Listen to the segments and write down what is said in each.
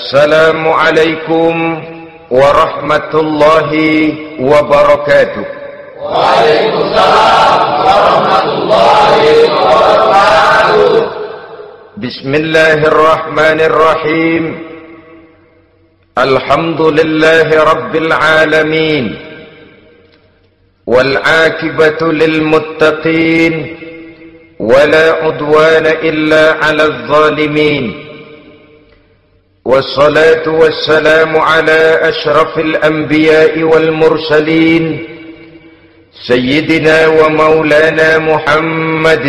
Assalamualaikum warahmatullahi wabarakatuh. Waalaikumsalam warahmatullahi wabarakatuh. Bismillahirrahmanirrahim. Alhamdulillahi rabbil alamin. Wal akibatu lil muttaqin. Wala udwana illa 'alal zalimin. والصلاة والسلام على أشرف الأنبياء والمرسلين سيدنا ومولانا محمد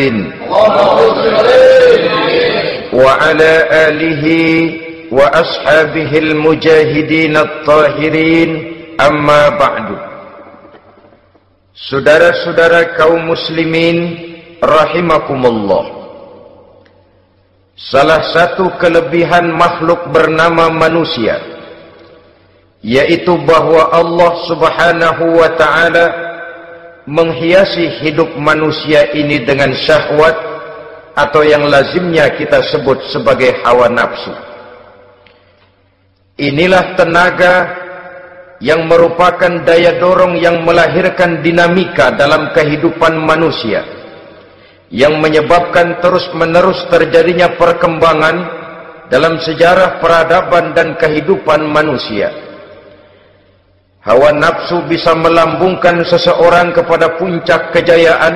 وعلى آله وأصحابه المجاهدين الطاهرين أما بعد. Saudara-saudara kaum muslimin rahimakumullah. Salah satu kelebihan makhluk bernama manusia, yaitu bahwa Allah subhanahu wa ta'ala menghiasi hidup manusia ini dengan syahwat, atau yang lazimnya kita sebut sebagai hawa nafsu. Inilah tenaga yang merupakan daya dorong yang melahirkan dinamika dalam kehidupan manusia, yang menyebabkan terus-menerus terjadinya perkembangan dalam sejarah peradaban dan kehidupan manusia. Hawa nafsu bisa melambungkan seseorang kepada puncak kejayaan,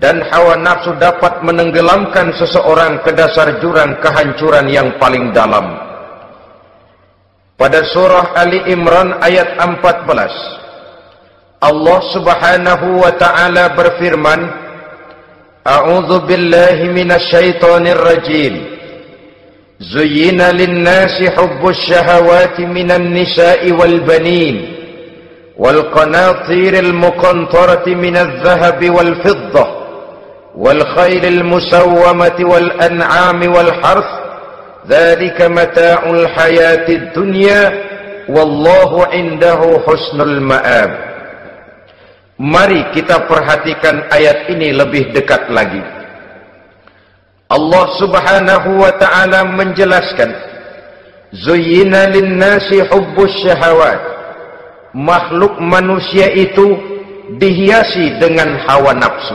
dan hawa nafsu dapat menenggelamkan seseorang ke dasar jurang kehancuran yang paling dalam. Pada surah Ali Imran ayat 14, Allah subhanahu wa ta'ala berfirman, A'udzu billahi minasy syaithanir rajim. Zuyyina lin-nasi hubbus syahawati minan nisa'i wal banin wal qanatiril muqantarati minadh dhahabi wal fiddah wal khaylil musawwamati wal an'ami wal harth. Dzalika mata'ul hayatid dunya wallahu 'indahu husnul ma'ab. Mari kita perhatikan ayat ini lebih dekat lagi. Allah subhanahu wa ta'ala menjelaskan, Zuyyina linnasi hubbus syahawat. Makhluk manusia itu dihiasi dengan hawa nafsu.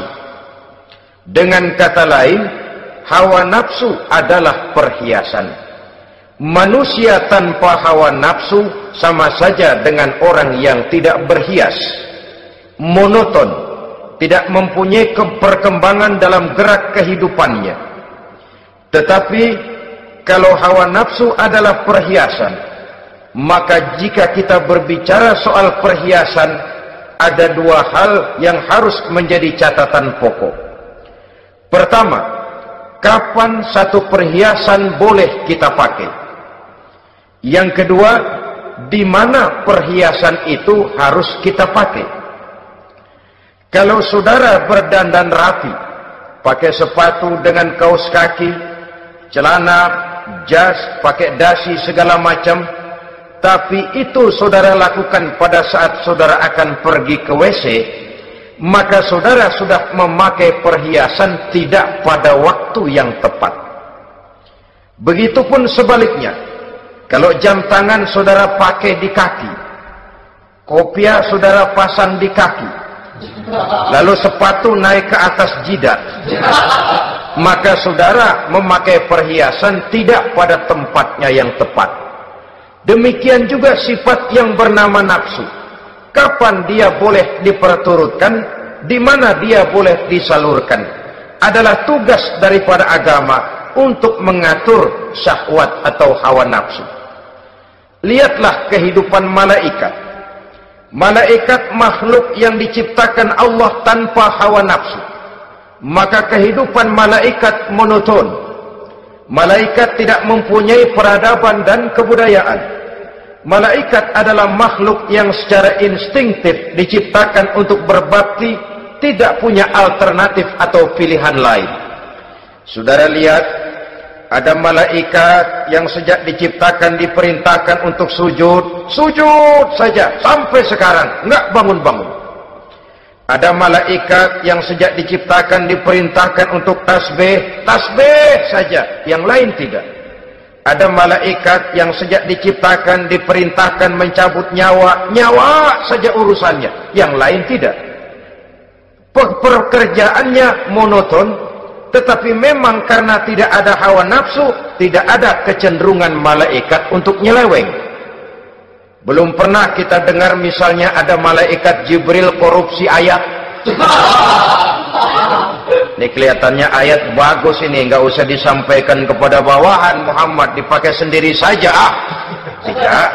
Dengan kata lain, hawa nafsu adalah perhiasan. Manusia tanpa hawa nafsu sama saja dengan orang yang tidak berhias, monoton, tidak mempunyai perkembangan dalam gerak kehidupannya. Tetapi kalau hawa nafsu adalah perhiasan, maka jika kita berbicara soal perhiasan, ada dua hal yang harus menjadi catatan pokok. Pertama, kapan satu perhiasan boleh kita pakai? Yang kedua, di mana perhiasan itu harus kita pakai? Kalau saudara berdandan rapi, pakai sepatu dengan kaos kaki, celana, jas, pakai dasi segala macam, tapi itu saudara lakukan pada saat saudara akan pergi ke WC, maka saudara sudah memakai perhiasan tidak pada waktu yang tepat. Begitupun sebaliknya, kalau jam tangan saudara pakai di kaki, kopiah saudara pasang di kaki, lalu sepatu naik ke atas jidat, maka saudara memakai perhiasan tidak pada tempatnya yang tepat. Demikian juga sifat yang bernama nafsu. Kapan dia boleh diperturutkan, di mana dia boleh disalurkan, adalah tugas daripada agama untuk mengatur syahwat atau hawa nafsu. Lihatlah kehidupan malaikat. Malaikat makhluk yang diciptakan Allah tanpa hawa nafsu. Maka kehidupan malaikat monoton. Malaikat tidak mempunyai peradaban dan kebudayaan. Malaikat adalah makhluk yang secara instinktif diciptakan untuk berbakti, tidak punya alternatif atau pilihan lain. Saudara lihat, ada malaikat yang sejak diciptakan diperintahkan untuk sujud, sujud saja sampai sekarang enggak bangun-bangun. Ada malaikat yang sejak diciptakan diperintahkan untuk tasbih, tasbih saja, yang lain tidak. Ada malaikat yang sejak diciptakan diperintahkan mencabut nyawa, nyawa saja urusannya, yang lain tidak. Pekerjaannya monoton, tetapi memang karena tidak ada hawa nafsu, tidak ada kecenderungan malaikat untuk nyeleweng. Belum pernah kita dengar misalnya ada malaikat Jibril korupsi ayat. Ini kelihatannya ayat bagus ini, nggak usah disampaikan kepada bawahan, Muhammad dipakai sendiri saja. Tidak.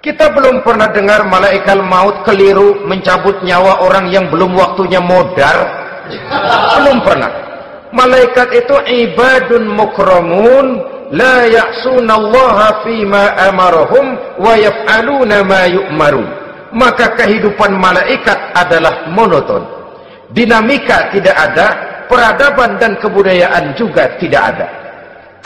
Kita belum pernah dengar malaikat maut keliru mencabut nyawa orang yang belum waktunya modar. Belum pernah. Malaikat itu ibadun mukramun, la ya'sunallaha fima amarahum wa yaf'aluna ma yu'marun. Maka kehidupan malaikat adalah monoton. Dinamika tidak ada, peradaban dan kebudayaan juga tidak ada.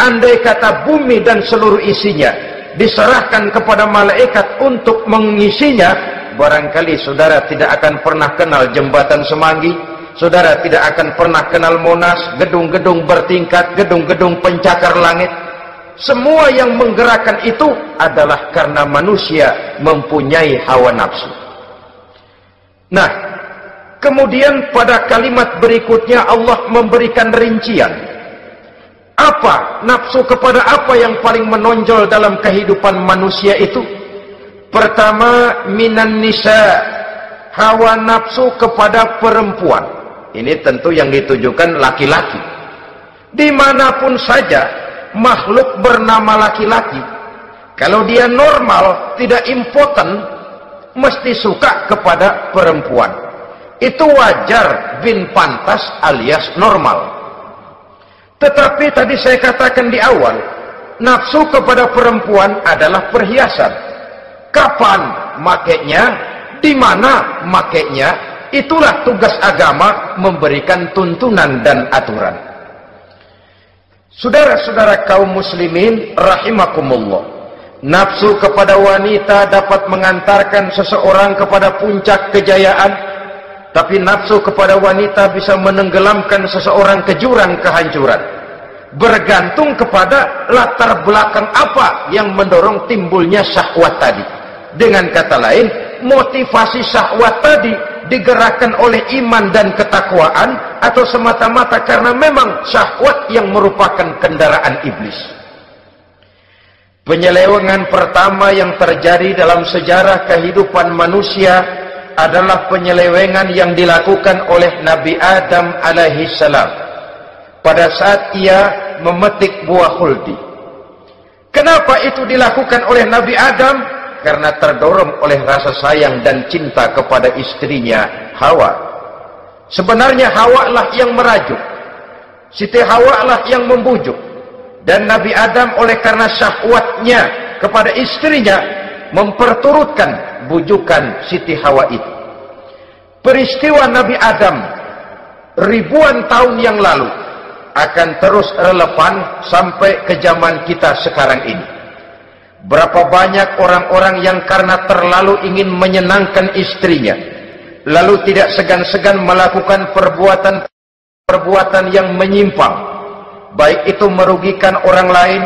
Andai kata bumi dan seluruh isinya diserahkan kepada malaikat untuk mengisinya, barangkali saudara tidak akan pernah kenal jembatan Semanggi, saudara tidak akan pernah kenal Monas, gedung-gedung bertingkat, gedung-gedung pencakar langit. Semua yang menggerakkan itu adalah karena manusia mempunyai hawa nafsu. Nah, kemudian pada kalimat berikutnya Allah memberikan rincian. Apa nafsu kepada apa yang paling menonjol dalam kehidupan manusia itu? Pertama, minan nisa, hawa nafsu kepada perempuan. Ini tentu yang ditujukan laki-laki. Dimanapun saja makhluk bernama laki-laki, kalau dia normal, tidak impoten, mesti suka kepada perempuan. Itu wajar, bin pantas alias normal. Tetapi tadi saya katakan di awal, nafsu kepada perempuan adalah perhiasan. Kapan makainya, di mana makainya, itulah tugas agama memberikan tuntunan dan aturan. Saudara-saudara kaum muslimin rahimakumullah, nafsu kepada wanita dapat mengantarkan seseorang kepada puncak kejayaan, tapi nafsu kepada wanita bisa menenggelamkan seseorang ke jurang kehancuran. Bergantung kepada latar belakang apa yang mendorong timbulnya syahwat tadi. Dengan kata lain, motivasi syahwat tadi digerakkan oleh iman dan ketakwaan, atau semata-mata karena memang syahwat yang merupakan kendaraan iblis. Penyelewengan pertama yang terjadi dalam sejarah kehidupan manusia adalah penyelewengan yang dilakukan oleh Nabi Adam alaihi salam pada saat ia memetik buah khuldi. Kenapa itu dilakukan oleh Nabi Adam? Karena terdorong oleh rasa sayang dan cinta kepada istrinya Hawa. Sebenarnya Hawa lah yang merajuk, Siti Hawa lah yang membujuk, dan Nabi Adam oleh karena syahwatnya kepada istrinya memperturutkan bujukan Siti Hawa itu. Peristiwa Nabi Adam ribuan tahun yang lalu akan terus relevan sampai ke zaman kita sekarang ini. Berapa banyak orang-orang yang karena terlalu ingin menyenangkan istrinya, lalu tidak segan-segan melakukan perbuatan yang menyimpang, baik itu merugikan orang lain,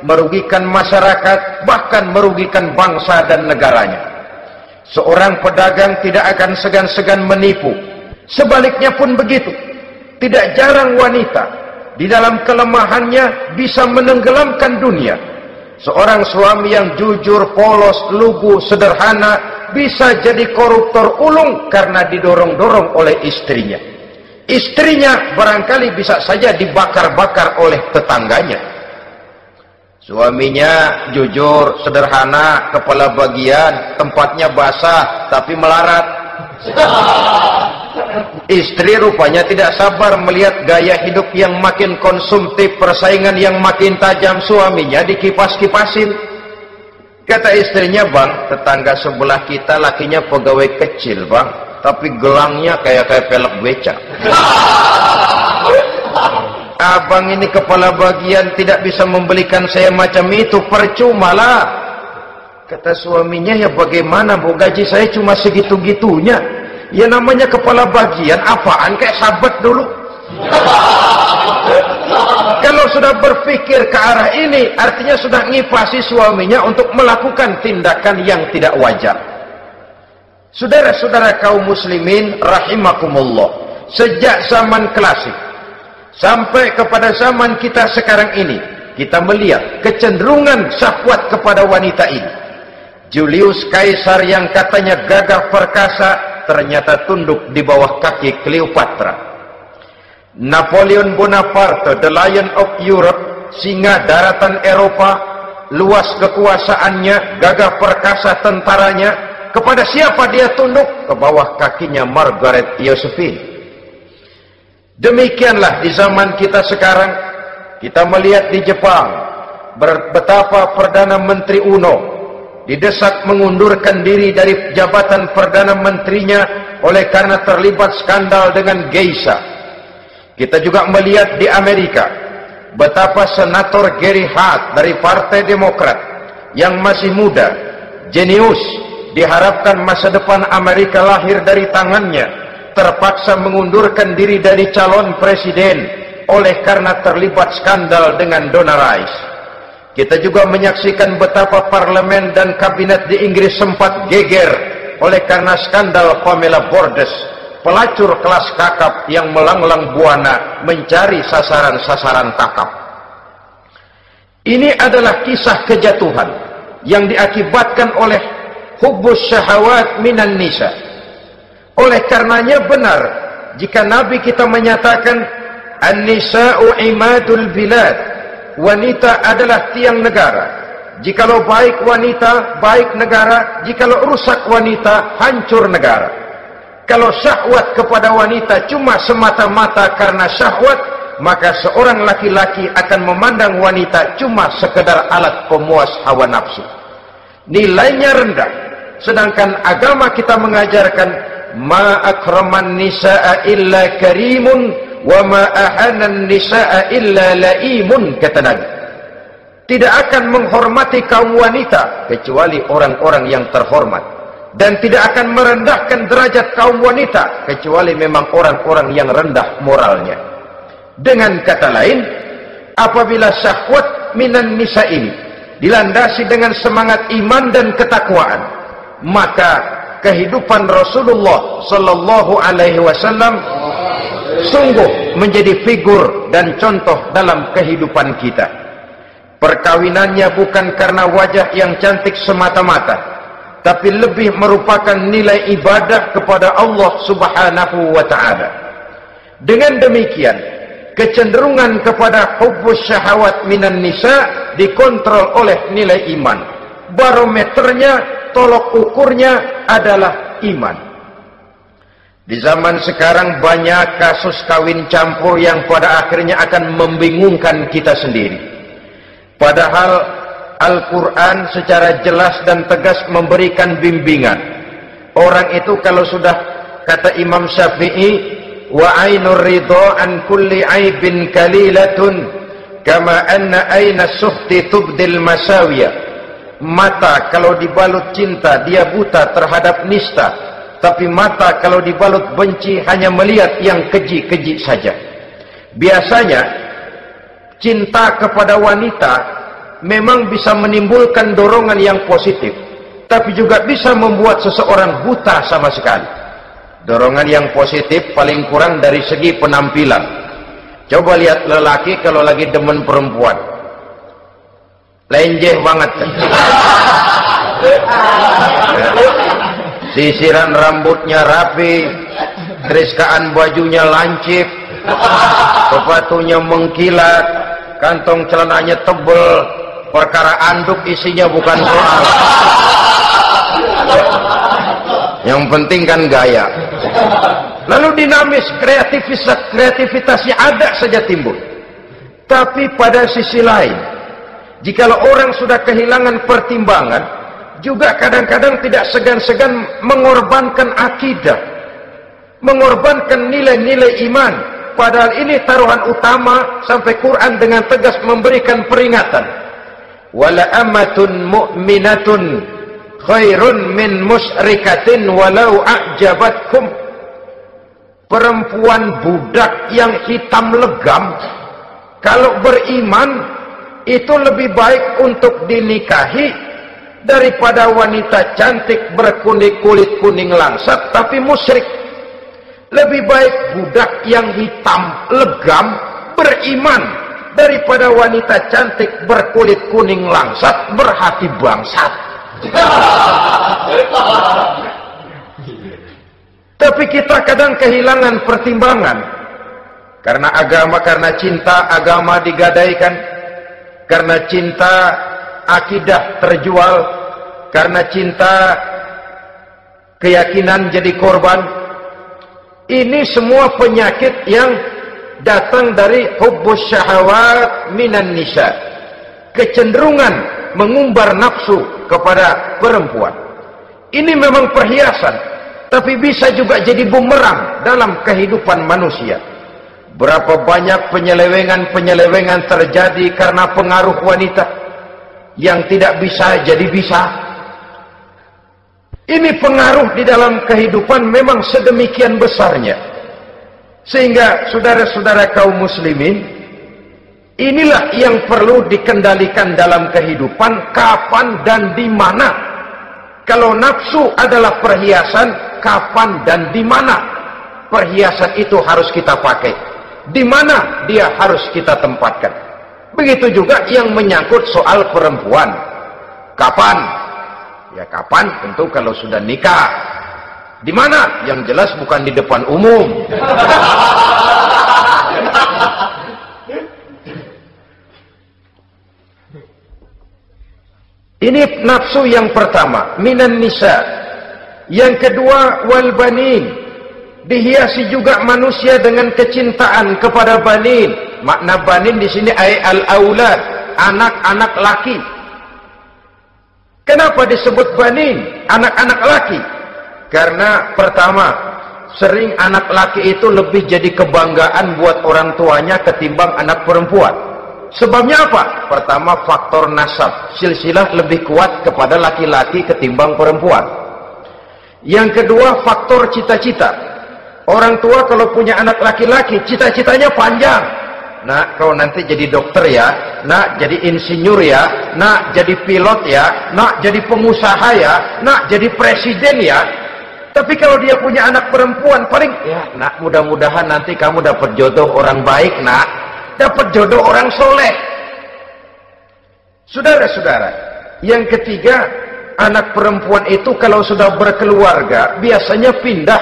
merugikan masyarakat, bahkan merugikan bangsa dan negaranya. Seorang pedagang tidak akan segan-segan menipu, sebaliknya pun begitu. Tidak jarang wanita di dalam kelemahannya bisa menenggelamkan dunia. Seorang suami yang jujur, polos, lugu, sederhana bisa jadi koruptor ulung karena didorong-dorong oleh istrinya. Istrinya barangkali bisa saja dibakar-bakar oleh tetangganya. Suaminya jujur, sederhana, kepala bagian, tempatnya basah tapi melarat. Istri rupanya tidak sabar melihat gaya hidup yang makin konsumtif, persaingan yang makin tajam. Suaminya dikipas-kipasin. Kata istrinya, bang, tetangga sebelah kita lakinya pegawai kecil, bang, tapi gelangnya kayak pelek becak. Abang ini kepala bagian tidak bisa membelikan saya macam itu, percumalah. Kata suaminya, ya bagaimana bu, gaji saya cuma segitu-gitunya. Ya namanya kepala bagian, apaan, kayak sahabat dulu. Kalau Kalau sudah berpikir ke arah ini, artinya sudah ngipasi suaminya untuk melakukan tindakan yang tidak wajar. Saudara-saudara kaum muslimin rahimakumullah, sejak zaman klasik sampai kepada zaman kita sekarang ini, kita melihat kecenderungan syahwat kepada wanita ini. Julius Caesar yang katanya gagah perkasa, ternyata tunduk di bawah kaki Cleopatra. Napoleon Bonaparte, the Lion of Europe, singa daratan Eropa, luas kekuasaannya, gagah perkasa tentaranya, kepada siapa dia tunduk? Ke bawah kakinya Margaret Josephine. Demikianlah di zaman kita sekarang, kita melihat di Jepang, betapa Perdana Menteri Uno didesak mengundurkan diri dari jabatan Perdana Menterinya oleh karena terlibat skandal dengan geisha. Kita juga melihat di Amerika, betapa Senator Gary Hart dari Partai Demokrat yang masih muda, jenius, diharapkan masa depan Amerika lahir dari tangannya, terpaksa mengundurkan diri dari calon presiden oleh karena terlibat skandal dengan Donna Rice. Kita juga menyaksikan betapa parlemen dan kabinet di Inggris sempat geger oleh karena skandal Pamela Bordes, pelacur kelas kakap yang melanglang buana mencari sasaran-sasaran kakap. Ini adalah kisah kejatuhan yang diakibatkan oleh hubbus syahawat minan nisa. Oleh karenanya benar jika Nabi kita menyatakan an-nisa'u imadul bilad, wanita adalah tiang negara. Jikalau baik wanita, baik negara. Jikalau rusak wanita, hancur negara. Kalau syahwat kepada wanita cuma semata-mata karena syahwat, maka seorang laki-laki akan memandang wanita cuma sekedar alat pemuas hawa nafsu. Nilainya rendah. Sedangkan agama kita mengajarkan ma akraman nisaa illa karimun wa ma ahanan nisaa illa laimun, kata Nabi. Tidak akan menghormati kaum wanita kecuali orang-orang yang terhormat, dan tidak akan merendahkan derajat kaum wanita kecuali memang orang-orang yang rendah moralnya. Dengan kata lain, apabila syahwat minan nisa ini dilandasi dengan semangat iman dan ketakwaan, maka kehidupan Rasulullah sallallahu alaihi wasallam sungguh menjadi figur dan contoh dalam kehidupan kita. Perkawinannya bukan karena wajah yang cantik semata-mata, tapi lebih merupakan nilai ibadah kepada Allah Subhanahu wa ta'ala. Dengan demikian, kecenderungan kepada hubbus syahawat minan nisa dikontrol oleh nilai iman. Barometernya, tolok ukurnya adalah iman. Di zaman sekarang banyak kasus kawin campur yang pada akhirnya akan membingungkan kita sendiri. Padahal Al-Quran secara jelas dan tegas memberikan bimbingan. Orang itu kalau sudah, kata Imam Syafi'i, wa ainur ridha an kulli aibin kalilatun kama anna aina suhti tubdil masawiya. Mata kalau dibalut cinta dia buta terhadap nista, tapi mata kalau dibalut benci hanya melihat yang keji-keji saja. Biasanya cinta kepada wanita memang bisa menimbulkan dorongan yang positif, tapi juga bisa membuat seseorang buta sama sekali. Dorongan yang positif paling kurang dari segi penampilan. Coba lihat lelaki kalau lagi demen perempuan, lenjeh banget. Sisiran rambutnya rapi, keriskaan bajunya lancip, sepatunya mengkilat, kantong celananya tebel, perkara anduk isinya bukan soal. Yang penting kan gaya. Lalu dinamis, kreativitasnya ada saja timbul. Tapi pada sisi lain, jikalau orang sudah kehilangan pertimbangan, juga kadang-kadang tidak segan-segan mengorbankan akidah, mengorbankan nilai-nilai iman. Padahal ini taruhan utama, sampai Quran dengan tegas memberikan peringatan. Wala amatun mu'minatun khairun min musyrikatin walau a'jabatkum. Perempuan budak yang hitam legam, kalau beriman itu lebih baik untuk dinikahi daripada wanita cantik berkulit kuning langsat tapi musyrik. Lebih baik budak yang hitam legam beriman daripada wanita cantik berkulit kuning langsat berhati bangsat. Tapi kita kadang kehilangan pertimbangan. Karena agama, karena cinta agama digadaikan. Karena cinta akidah terjual. Karena cinta keyakinan jadi korban. Ini semua penyakit yang datang dari hubbus syahawat minan nisa. Kecenderungan mengumbar nafsu kepada perempuan. Ini memang perhiasan, tapi bisa juga jadi bumerang dalam kehidupan manusia. Berapa banyak penyelewengan terjadi karena pengaruh wanita yang tidak bisa jadi bisa. Ini pengaruh di dalam kehidupan memang sedemikian besarnya. Sehingga saudara-saudara kaum muslimin, inilah yang perlu dikendalikan dalam kehidupan, kapan dan di mana. Kalau nafsu adalah perhiasan, kapan dan di mana perhiasan itu harus kita pakai. Di mana dia harus kita tempatkan. Begitu juga yang menyangkut soal perempuan. Kapan? Ya kapan tentu kalau sudah nikah. Di mana? Yang jelas bukan di depan umum. Ini nafsu yang pertama, minan nisa. Yang kedua, wal banin. Dihiasi juga manusia dengan kecintaan kepada banin. Makna banin di sini ay al-aulad, anak-anak laki. Kenapa disebut banin, anak-anak laki? Karena pertama, sering anak laki itu lebih jadi kebanggaan buat orang tuanya ketimbang anak perempuan. Sebabnya apa? Pertama, faktor nasab, silsilah lebih kuat kepada laki-laki ketimbang perempuan. Yang kedua, faktor cita-cita. Orang tua kalau punya anak laki-laki, cita-citanya panjang. Nak, kau nanti jadi dokter ya. Nak, jadi insinyur ya. Nak, jadi pilot ya. Nak, jadi pengusaha ya. Nak, jadi presiden ya. Tapi kalau dia punya anak perempuan, paling, ya nak, mudah-mudahan nanti kamu dapat jodoh orang baik, nak. Dapat jodoh orang soleh. Saudara-saudara, yang ketiga, anak perempuan itu kalau sudah berkeluarga, biasanya pindah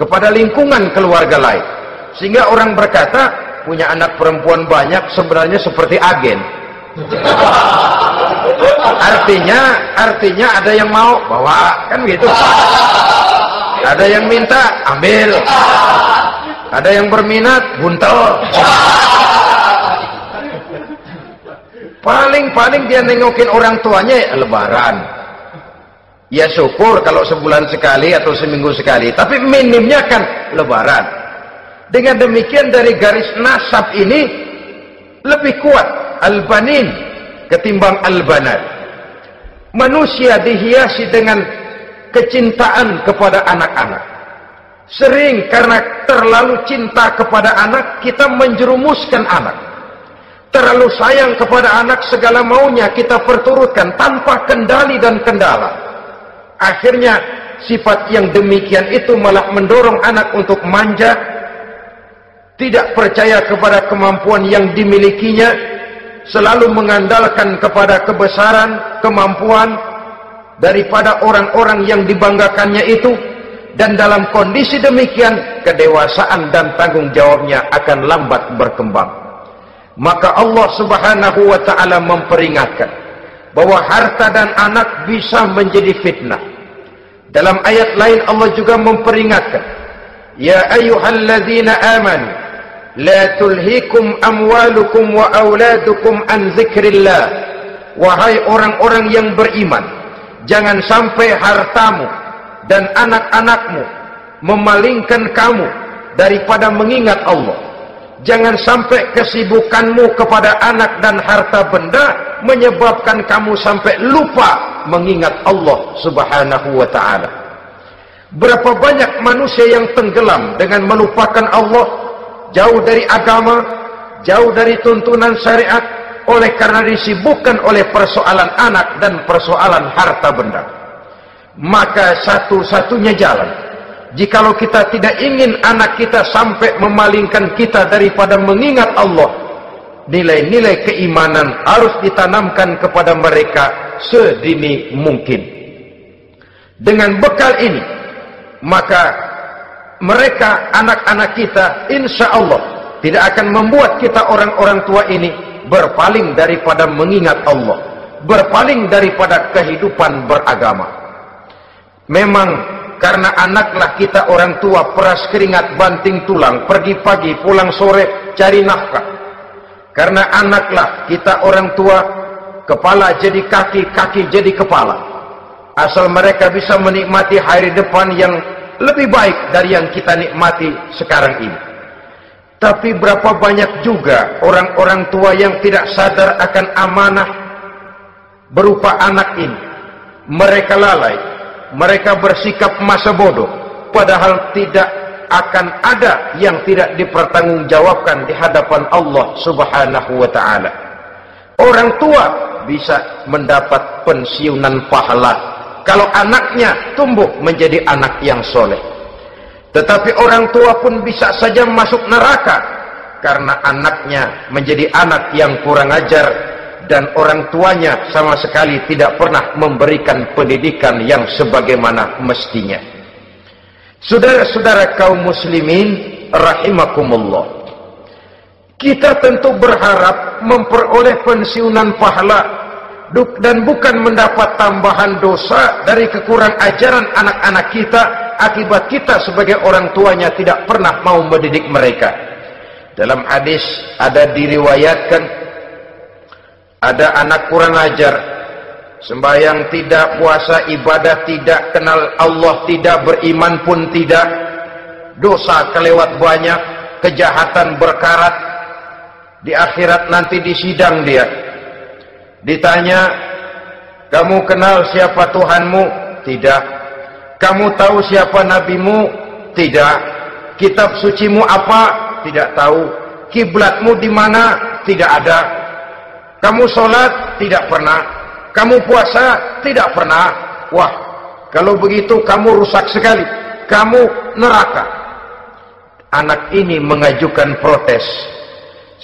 kepada lingkungan keluarga lain. Sehingga orang berkata, punya anak perempuan banyak sebenarnya seperti agen. Artinya ada yang mau bawa, kan gitu. Ada yang minta, ambil. Ada yang berminat, buntel. Paling dia nengokin orang tuanya ya, lebaran. Ya syukur kalau sebulan sekali atau seminggu sekali, tapi minimnya kan lebaran. Dengan demikian dari garis nasab ini lebih kuat al-banin ketimbang al-banat. Manusia dihiasi dengan kecintaan kepada anak-anak. Sering karena terlalu cinta kepada anak, kita menjerumuskan anak. Terlalu sayang kepada anak, segala maunya kita perturutkan tanpa kendali dan kendala. Akhirnya sifat yang demikian itu malah mendorong anak untuk manja, tidak percaya kepada kemampuan yang dimilikinya, selalu mengandalkan kepada kebesaran, kemampuan daripada orang-orang yang dibanggakannya itu. Dan dalam kondisi demikian, kedewasaan dan tanggung jawabnya akan lambat berkembang. Maka Allah Subhanahu wa ta'ala memperingatkan bahwa harta dan anak bisa menjadi fitnah. Dalam ayat lain Allah juga memperingatkan, ya ayyuhalladzina amanu la tulhikum amwalukum wa auladukum an dzikrillah. Wahai orang-orang yang beriman, jangan sampai hartamu dan anak-anakmu memalingkan kamu daripada mengingat Allah. Jangan sampai kesibukanmu kepada anak dan harta benda menyebabkan kamu sampai lupa mengingat Allah Subhanahu wa ta'ala. Berapa banyak manusia yang tenggelam dengan melupakan Allah, jauh dari agama, jauh dari tuntunan syariat, oleh karena disibukkan oleh persoalan anak dan persoalan harta benda. Maka satu-satunya jalan, jikalau kita tidak ingin anak kita sampai memalingkan kita daripada mengingat Allah, nilai-nilai keimanan harus ditanamkan kepada mereka sedini mungkin. Dengan bekal ini, maka mereka, anak-anak kita, insya Allah tidak akan membuat kita orang-orang tua ini berpaling daripada mengingat Allah, berpaling daripada kehidupan beragama. Memang karena anaklah kita orang tua peras keringat banting tulang, pergi pagi pulang sore cari nafkah. Karena anaklah kita orang tua, kepala jadi kaki, kaki jadi kepala. Asal mereka bisa menikmati hari depan yang lebih baik dari yang kita nikmati sekarang ini. Tapi berapa banyak juga orang-orang tua yang tidak sadar akan amanah berupa anak ini. Mereka lalai, mereka bersikap masa bodoh, padahal tidak akan ada yang tidak dipertanggungjawabkan di hadapan Allah Subhanahu wa ta'ala. Orang tua bisa mendapat pensiunan pahala kalau anaknya tumbuh menjadi anak yang soleh. Tetapi orang tua pun bisa saja masuk neraka karena anaknya menjadi anak yang kurang ajar dan orang tuanya sama sekali tidak pernah memberikan pendidikan yang sebagaimana mestinya. Saudara-saudara kaum muslimin rahimakumullah, kita tentu berharap memperoleh pensiunan pahala dan bukan mendapat tambahan dosa dari kekurang ajaran anak-anak kita akibat kita sebagai orang tuanya tidak pernah mau mendidik mereka. Dalam hadis ada diriwayatkan, ada anak kurang ajar, sembahyang tidak, puasa ibadah tidak, kenal Allah tidak, beriman pun tidak, dosa kelewat banyak, kejahatan berkarat. Di akhirat nanti disidang dia, ditanya, kamu kenal siapa Tuhanmu? Tidak. Kamu tahu siapa nabimu? Tidak. Kitab sucimu apa? Tidak tahu. Kiblatmu di mana? Tidak ada. Kamu sholat? Tidak pernah. Kamu puasa? Tidak pernah. Wah, kalau begitu kamu rusak sekali. Kamu neraka. Anak ini mengajukan protes.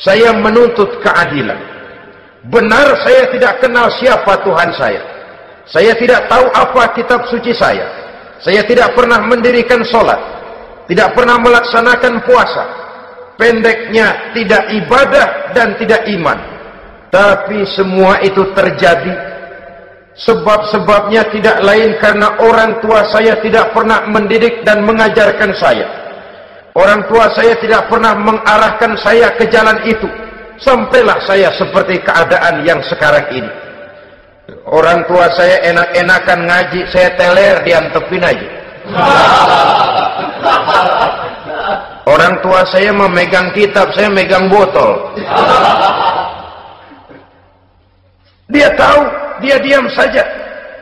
Saya menuntut keadilan. Benar saya tidak kenal siapa Tuhan saya. Saya tidak tahu apa kitab suci saya. Saya tidak pernah mendirikan sholat, tidak pernah melaksanakan puasa. Pendeknya tidak ibadah dan tidak iman. Tapi semua itu terjadi sebab-sebabnya tidak lain karena orang tua saya tidak pernah mendidik dan mengajarkan saya. Orang tua saya tidak pernah mengarahkan saya ke jalan itu. Sampailah saya seperti keadaan yang sekarang ini. Orang tua saya enak-enakan ngaji, saya teler diantepin aja. Orang tua saya memegang kitab, saya megang botol. Dia tahu, dia diam saja.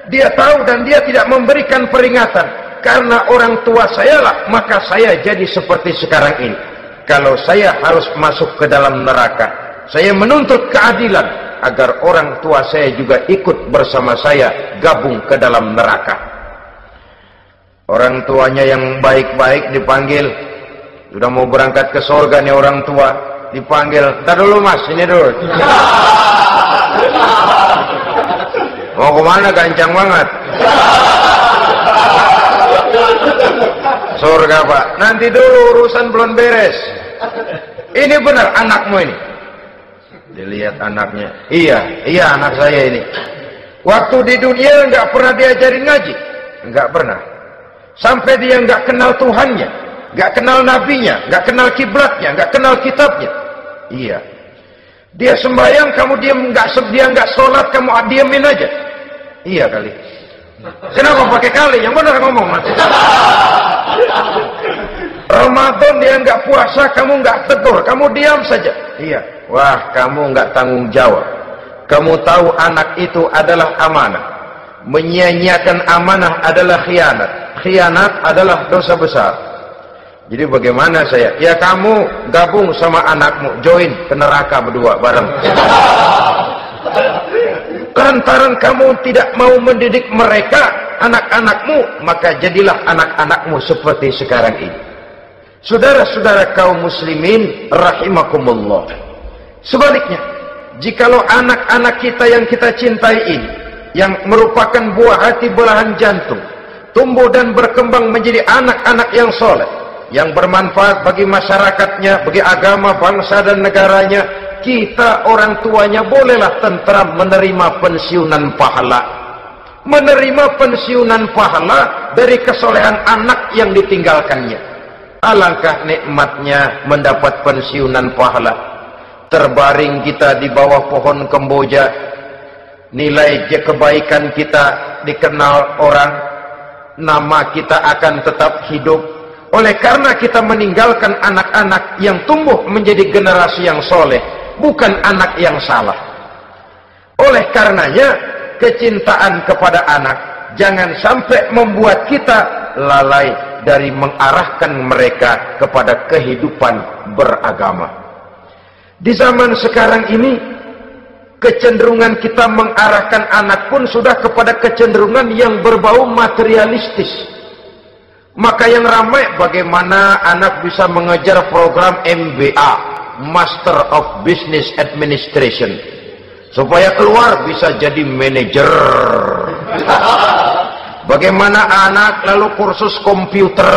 Dia tahu dan dia tidak memberikan peringatan. Karena orang tua saya lah, maka saya jadi seperti sekarang ini. Kalau saya harus masuk ke dalam neraka, saya menuntut keadilan agar orang tua saya juga ikut bersama saya gabung ke dalam neraka. Orang tuanya yang baik-baik dipanggil, sudah mau berangkat ke surga nih orang tua, dipanggil, "Entar dulu Mas, ini dulu." Mau kemana, gancang banget? Surga Pak, nanti dulu urusan belum beres. Ini benar anakmu ini? Dilihat anaknya, iya anak saya ini. Waktu di dunia nggak pernah diajarin ngaji, nggak pernah. Sampai dia nggak kenal Tuhannya, nggak kenal nabinya, nggak kenal kiblatnya, nggak kenal kitabnya. Iya. Dia sembahyang, kamu diam, dia nggak sholat, kamu diamin aja. Iya kali. Kenapa pakai kali? Yang benar ngomong Mas. Ramadan dia nggak puasa, kamu nggak tegur, kamu diam saja. Iya. Wah, kamu nggak tanggung jawab. Kamu tahu anak itu adalah amanah. Menyia-nyiakan amanah adalah khianat. Khianat adalah dosa besar. Jadi bagaimana saya? Ya kamu gabung sama anakmu, join ke neraka berdua bareng. Lantaran kamu tidak mau mendidik mereka, anak-anakmu, maka jadilah anak-anakmu seperti sekarang ini. Saudara-saudara kaum muslimin rahimakumullah. Sebaliknya, jikalau anak-anak kita yang kita cintai ini, yang merupakan buah hati belahan jantung, tumbuh dan berkembang menjadi anak-anak yang soleh, yang bermanfaat bagi masyarakatnya, bagi agama, bangsa dan negaranya, kita orang tuanya bolehlah tentram menerima pensiunan pahala. Menerima pensiunan pahala dari kesolehan anak yang ditinggalkannya. Alangkah nikmatnya mendapat pensiunan pahala. Terbaring kita di bawah pohon kemboja, nilai kebaikan kita dikenal orang, nama kita akan tetap hidup. Oleh karena kita meninggalkan anak-anak yang tumbuh menjadi generasi yang soleh, bukan anak yang salah. Oleh karenanya, kecintaan kepada anak jangan sampai membuat kita lalai dari mengarahkan mereka kepada kehidupan beragama. Di zaman sekarang ini, kecenderungan kita mengarahkan anak pun sudah kepada kecenderungan yang berbau materialistis. Maka yang ramai bagaimana anak bisa mengejar program MBA, Master of Business Administration, supaya keluar bisa jadi manajer. Bagaimana anak lalu kursus komputer,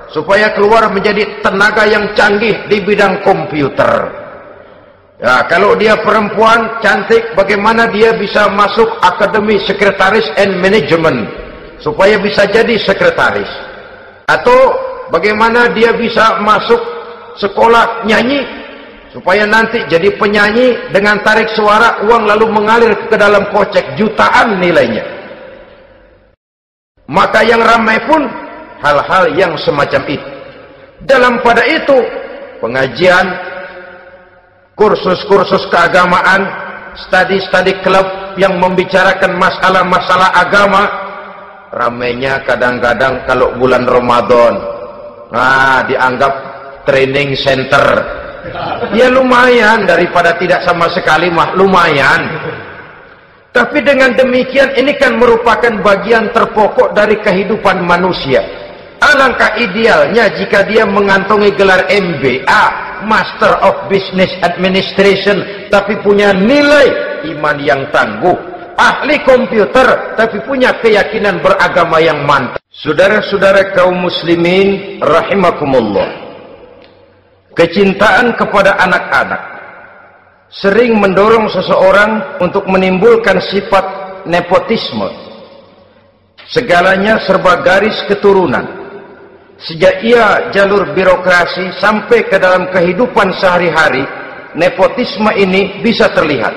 supaya keluar menjadi tenaga yang canggih di bidang komputer. Ya, kalau dia perempuan cantik, bagaimana dia bisa masuk Akademi Sekretaris and Management, supaya bisa jadi sekretaris. Atau bagaimana dia bisa masuk sekolah nyanyi, supaya nanti jadi penyanyi dengan tarik suara, uang lalu mengalir ke dalam kocek jutaan nilainya. Maka yang ramai pun hal-hal yang semacam itu. Dalam pada itu, pengajian, kursus-kursus keagamaan, study club yang membicarakan masalah-masalah agama, ramainya kadang-kadang kalau bulan Ramadan, dianggap training center. Ya lumayan, daripada tidak sama sekali mah lumayan. Tapi dengan demikian ini kan merupakan bagian terpokok dari kehidupan manusia. Alangkah idealnya jika dia mengantongi gelar MBA, Master of Business Administration, tapi punya nilai iman yang tangguh, ahli komputer, tapi punya keyakinan beragama yang mantap. Saudara-saudara kaum muslimin rahimakumullah, kecintaan kepada anak-anak sering mendorong seseorang untuk menimbulkan sifat nepotisme. Segalanya serba garis keturunan. Sejak ia jalur birokrasi sampai ke dalam kehidupan sehari-hari, nepotisme ini bisa terlihat.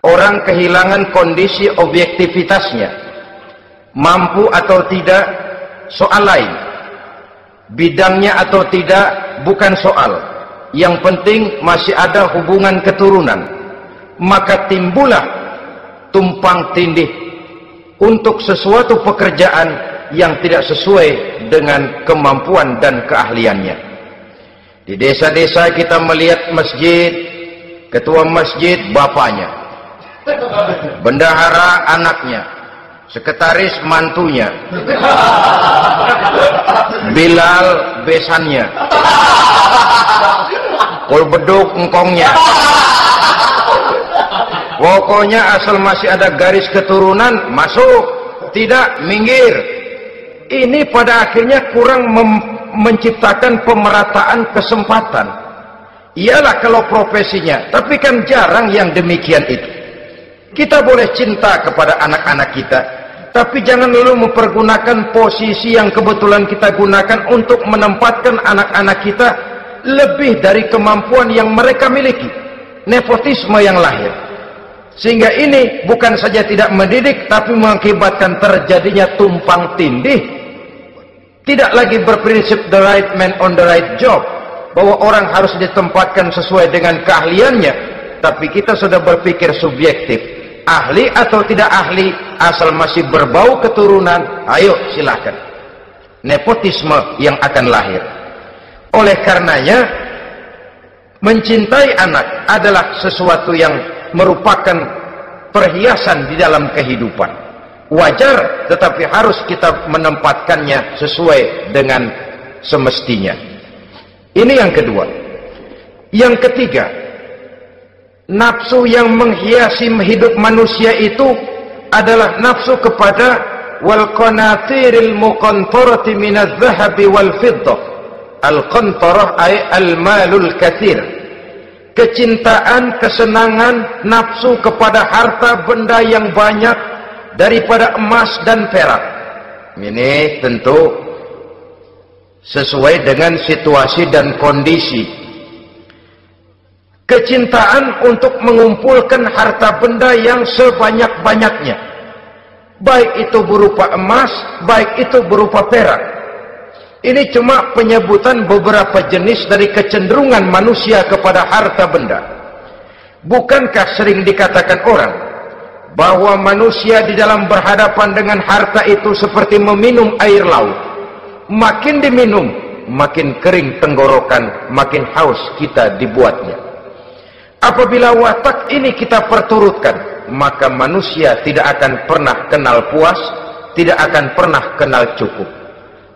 Orang kehilangan kondisi objektivitasnya. Mampu atau tidak, soal lain. Bidangnya atau tidak, bukan soal. Yang penting masih ada hubungan keturunan. Maka timbullah tumpang tindih untuk sesuatu pekerjaan yang tidak sesuai dengan kemampuan dan keahliannya. Di desa-desa kita melihat masjid, ketua masjid bapaknya, bendahara anaknya, sekretaris mantunya, Bilal besannya, kul beduk engkongnya. Pokoknya asal masih ada garis keturunan, masuk, tidak minggir. Ini pada akhirnya kurang menciptakan pemerataan kesempatan. Iyalah kalau profesinya, tapi kan jarang yang demikian itu. Kita boleh cinta kepada anak-anak kita, tapi jangan lalu mempergunakan posisi yang kebetulan kita gunakan untuk menempatkan anak-anak kita lebih dari kemampuan yang mereka miliki. Nepotisme yang lahir. Sehingga ini bukan saja tidak mendidik, tapi mengakibatkan terjadinya tumpang tindih. Tidak lagi berprinsip the right man on the right job, bahwa orang harus ditempatkan sesuai dengan keahliannya, tapi kita sudah berpikir subjektif. Ahli atau tidak ahli, asal masih berbau keturunan, ayo silakan. nepotisme yang akan lahir. Oleh karenanya, mencintai anak adalah sesuatu yang merupakan perhiasan di dalam kehidupan. Wajar, tetapi harus kita menempatkannya sesuai dengan semestinya. Ini yang kedua. Yang ketiga, nafsu yang menghiasi hidup manusia itu adalah nafsu kepada wal qanatiril muqantarati minadh dhahabi wal fiddah. Al-qantarah ay al-malul katsir. Kecintaan, kesenangan, nafsu kepada harta benda yang banyak daripada emas dan perak. Ini tentu sesuai dengan situasi dan kondisi. Kecintaan untuk mengumpulkan harta benda yang sebanyak-banyaknya, baik itu berupa emas, baik itu berupa perak. Ini cuma penyebutan beberapa jenis dari kecenderungan manusia kepada harta benda. Bukankah sering dikatakan orang bahwa manusia di dalam berhadapan dengan harta itu seperti meminum air laut? Makin diminum, makin kering tenggorokan, makin haus kita dibuatnya. Apabila watak ini kita perturutkan, maka manusia tidak akan pernah kenal puas, tidak akan pernah kenal cukup.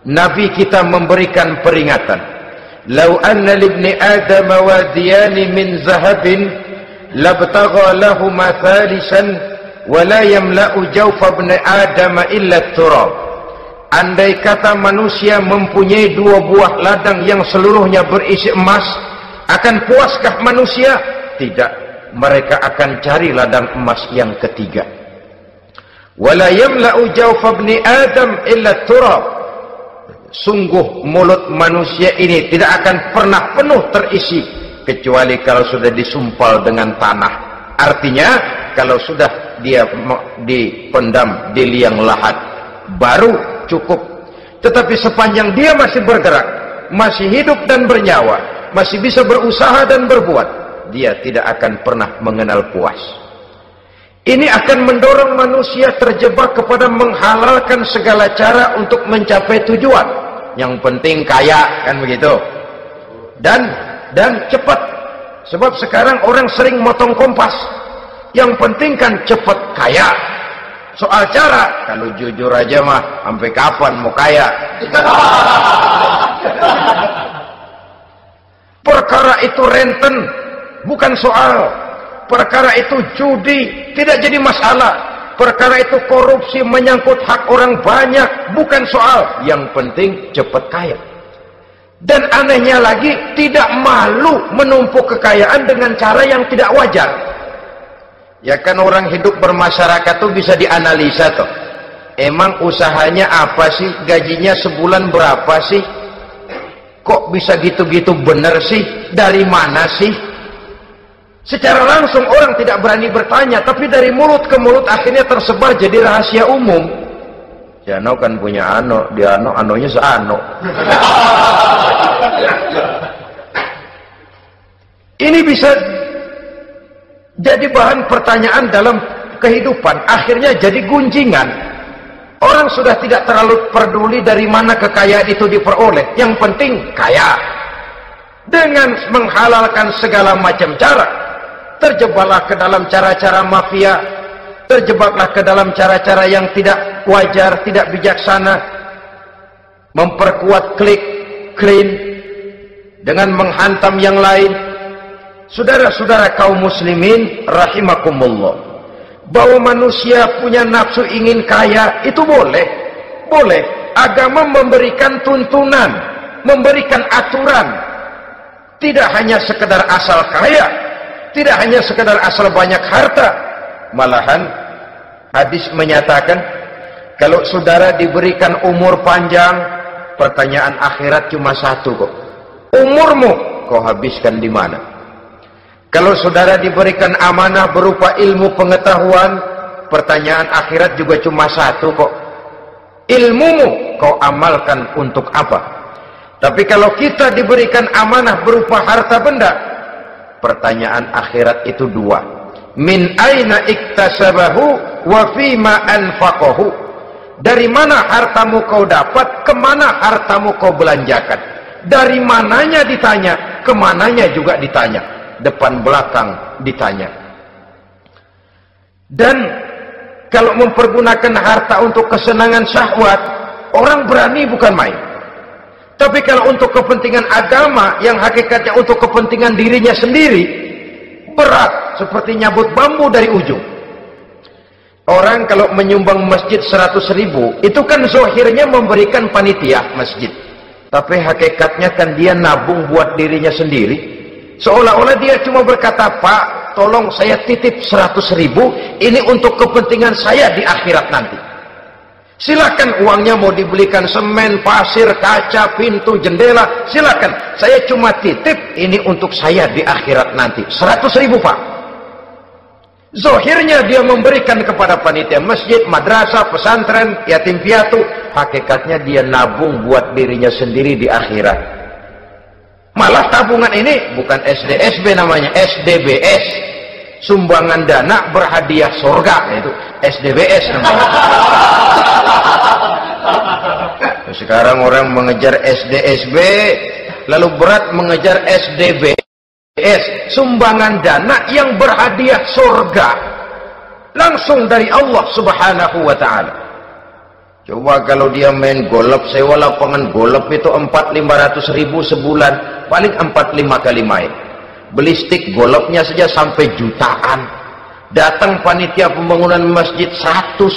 Nabi kita memberikan peringatan, "Lau anna libni Adam wadiyani min zahabin labtagha lahuma thalisan wa la yamla'u jawfa ibni Adam illa turab." Andai kata manusia mempunyai dua buah ladang yang seluruhnya berisi emas, akan puaskah manusia? Tidak, mereka akan cari ladang emas yang ketiga. Wala yamla'u jawfa ibni Adam illa turab. Sungguh mulut manusia ini tidak akan pernah penuh terisi kecuali kalau sudah disumpal dengan tanah. Artinya kalau sudah dia dipendam di liang lahat baru cukup. Tetapi sepanjang dia masih bergerak, masih hidup dan bernyawa, masih bisa berusaha dan berbuat, dia tidak akan pernah mengenal puas. Ini akan mendorong manusia terjebak kepada menghalalkan segala cara untuk mencapai tujuan. Yang penting kaya, kan begitu. Dan cepat. Sebab sekarang orang sering motong kompas. Yang penting kan cepat kaya. Soal cara, kalau jujur aja mah, sampai kapan mau kaya? Perkara itu renten, bukan soal. Perkara itu judi, tidak jadi masalah. Perkara itu korupsi, menyangkut hak orang banyak, bukan soal. Yang penting cepat kaya. Dan anehnya lagi, tidak malu menumpuk kekayaan dengan cara yang tidak wajar. Ya kan orang hidup bermasyarakat tuh bisa dianalisa tuh. Emang usahanya apa sih? Gajinya sebulan berapa sih? Kok bisa gitu-gitu bener sih? Dari mana sih? Secara langsung orang tidak berani bertanya, tapi dari mulut ke mulut akhirnya tersebar jadi rahasia umum. Si Ano kan punya Ano, dia Anonya seano. Ini bisa jadi bahan pertanyaan dalam kehidupan, akhirnya jadi gunjingan. Orang sudah tidak terlalu peduli dari mana kekayaan itu diperoleh, yang penting kaya. Dengan menghalalkan segala macam cara, terjebaklah ke dalam cara-cara mafia, terjebaklah ke dalam cara-cara yang tidak wajar, tidak bijaksana, memperkuat klik, clean, dengan menghantam yang lain. Saudara-saudara kaum muslimin rahimakumullah, bahwa manusia punya nafsu ingin kaya itu boleh. Boleh. Agama memberikan tuntunan, memberikan aturan. Tidak hanya sekedar asal kaya, tidak hanya sekedar asal banyak harta. Malahan hadis menyatakan, kalau saudara diberikan umur panjang, pertanyaan akhirat cuma satu kok. Umurmu kau habiskan di mana? Kalau saudara diberikan amanah berupa ilmu pengetahuan, pertanyaan akhirat juga cuma satu kok. Ilmumu kau amalkan untuk apa? Tapi kalau kita diberikan amanah berupa harta benda, pertanyaan akhirat itu dua. Min aina iktasabahu wa fima anfaqahu. Dari mana hartamu kau dapat, kemana hartamu kau belanjakan. Dari mananya ditanya, kemananya juga ditanya. Depan belakang ditanya. Dan kalau mempergunakan harta untuk kesenangan syahwat, orang berani bukan main. Tapi kalau untuk kepentingan agama, yang hakikatnya untuk kepentingan dirinya sendiri, berat seperti nyabut bambu dari ujung. Orang kalau menyumbang masjid 100.000, itu kan zahirnya memberikan panitia masjid. Tapi hakikatnya kan dia nabung buat dirinya sendiri. Seolah-olah dia cuma berkata, Pak, tolong saya titip 100.000, ini untuk kepentingan saya di akhirat nanti. Silakan uangnya mau dibelikan semen, pasir, kaca, pintu, jendela, silakan. Saya cuma titip, ini untuk saya di akhirat nanti. 100.000, Pak. Zahirnya dia memberikan kepada panitia masjid, madrasah, pesantren, yatim piatu. Hakikatnya dia nabung buat dirinya sendiri di akhirat. Malah tabungan ini bukan SDSB namanya, SDBS. Sumbangan dana berhadiah surga, itu SDBS namanya. Sekarang orang mengejar SDSB, lalu berat mengejar SDBS. Sumbangan dana yang berhadiah surga langsung dari Allah Subhanahu wa ta'ala. Coba kalau dia main golf, sewa lapangan golf itu 400-500 ribu sebulan, paling 4-5 kali main. Beli stick golfnya saja sampai jutaan. Datang panitia pembangunan masjid 100.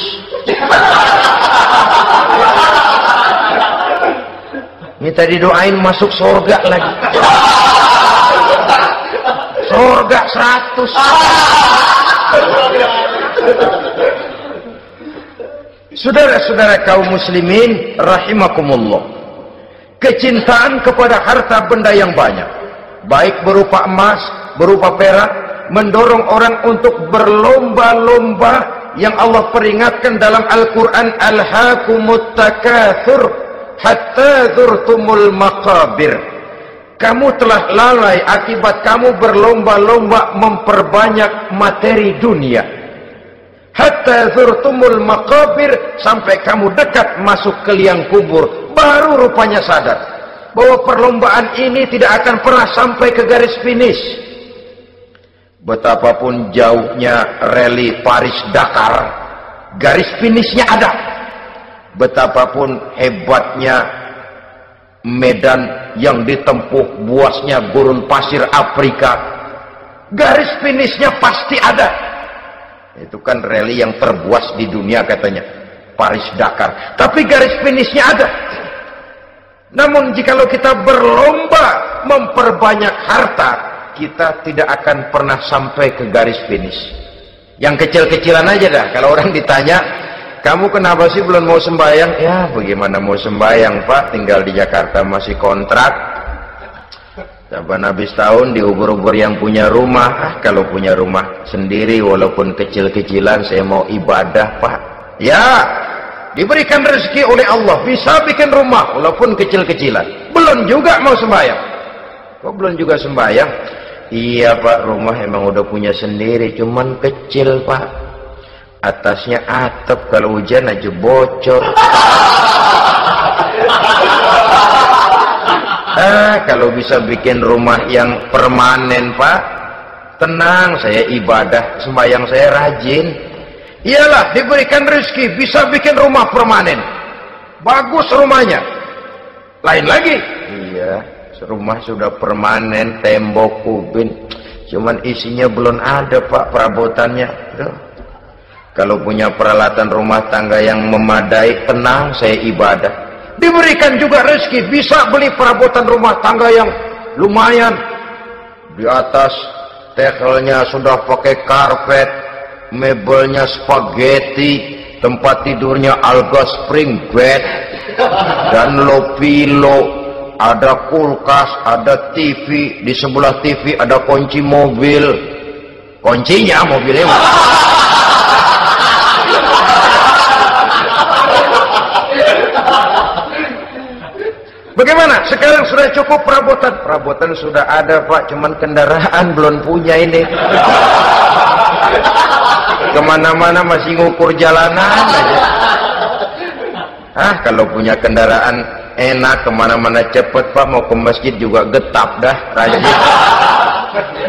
Minta didoain masuk surga lagi. Surga 100. Saudara-saudara kaum muslimin rahimakumullah, kecintaan kepada harta benda yang banyak, baik berupa emas, berupa perak, mendorong orang untuk berlomba-lomba yang Allah peringatkan dalam Al-Quran, alhaakumut takatsur hatta zurtumul maqabir. Kamu telah lalai akibat kamu berlomba-lomba memperbanyak materi dunia. Hatta zurtumul maqabir, sampai kamu dekat masuk ke liang kubur, baru rupanya sadar bahwa perlombaan ini tidak akan pernah sampai ke garis finish. Betapapun jauhnya rally Paris-Dakar, garis finishnya ada. Betapapun hebatnya medan yang ditempuh, buasnya gurun pasir Afrika, garis finishnya pasti ada. Itu kan rally yang terbuas di dunia katanya, Paris-Dakar. Tapi garis finishnya ada. Namun jikalau kita berlomba memperbanyak harta, kita tidak akan pernah sampai ke garis finish. Yang kecil-kecilan aja dah. Kalau orang ditanya, kamu kenapa sih belum mau sembahyang? Ya bagaimana mau sembahyang, Pak, tinggal di Jakarta masih kontrak. Saban habis tahun diubur-ubur yang punya rumah. Kalau punya rumah sendiri walaupun kecil-kecilan, saya mau ibadah, Pak. Ya, diberikan rezeki oleh Allah, bisa bikin rumah walaupun kecil-kecilan. Belum juga mau sembahyang. Kok belum juga sembahyang? Iya, Pak, rumah emang udah punya sendiri, cuman kecil, Pak. Atasnya atap, kalau hujan aja bocor. Kalau bisa bikin rumah yang permanen, Pak, tenang, saya ibadah, sembahyang saya rajin. Iyalah, diberikan rezeki, bisa bikin rumah permanen. Bagus rumahnya. Lain lagi. Iya, rumah sudah permanen, tembok, kubin, cuman isinya belum ada, Pak, perabotannya. Kalau punya peralatan rumah tangga yang memadai, tenang, saya ibadah. Diberikan juga rezeki, bisa beli perabotan rumah tangga yang lumayan. Di atas tekelnya sudah pakai karpet, mebelnya spaghetti, tempat tidurnya alga spring bed, dan low pillow, ada kulkas, ada TV, di sebelah TV ada kunci mobil. Kuncinya mobilnya. Bagaimana? Sekarang sudah cukup perabotan? Perabotan sudah ada, Pak, cuman kendaraan belum punya ini. Kemana-mana masih ngukur jalanan aja. Kalau punya kendaraan enak, kemana-mana cepet Pak, mau ke masjid juga getap dah, rajin.